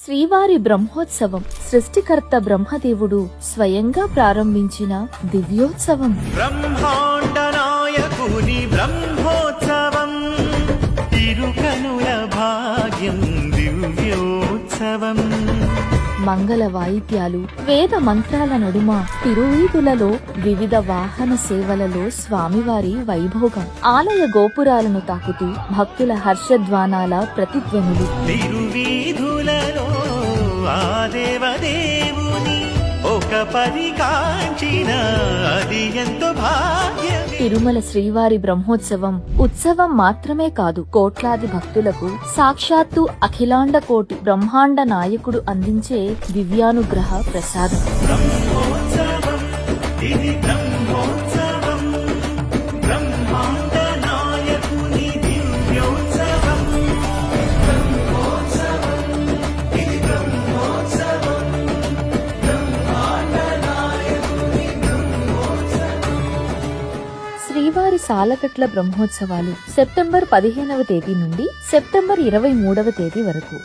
శ్రీవారి బ్రహ్మోత్సవం సృష్టికర్త బ్రహ్మదేవుడు స్వయంగా ప్రారంభించిన దివ్యోత్సవం. బ్రహ్మాండ నాయకుని బ్రహ్మోత్సవం, తిరుకనుల భాగ్యం దివ్యోత్సవం. మంగళ వాయిద్యాలు, వేద మంత్రాల నడుమ తిరువీధులలో వివిధ వాహన సేవలలో స్వామివారి వైభోగం. ఆలయ గోపురాలను తాకుతూ భక్తుల హర్షధ్వానాల ప్రతిధ్వనులు. తిరువీధులలో ఆ దేవదేవుని ఒక పరికాంచిన అది ఎంతో భాగ్యం. తిరుమల శ్రీవారి బ్రహ్మోత్సవం ఉత్సవం మాత్రమే కాదు, కోట్లాది భక్తులకు సాక్షాత్తు అఖిలాండ కోటి బ్రహ్మాండ నాయకుడు అందించే దివ్యానుగ్రహ ప్రసాదం. బ్రహ్మోత్సవం, ఇది బ్రహ్మోత్సవం, బ్రహ్మాండ నాయకుని దివ్యోత్సవం. బ్రహ్మోత్సవం, ఇది బ్రహ్మోత్సవం, బ్రహ్మాండ నాయకుని బ్రహ్మోత్సవం. శ్రీవారి సాలకట్ల బ్రహ్మోత్సవాలు సెప్టెంబర్ 15వ తేదీ నుండి సెప్టెంబర్ 23వ తేదీ వరకు.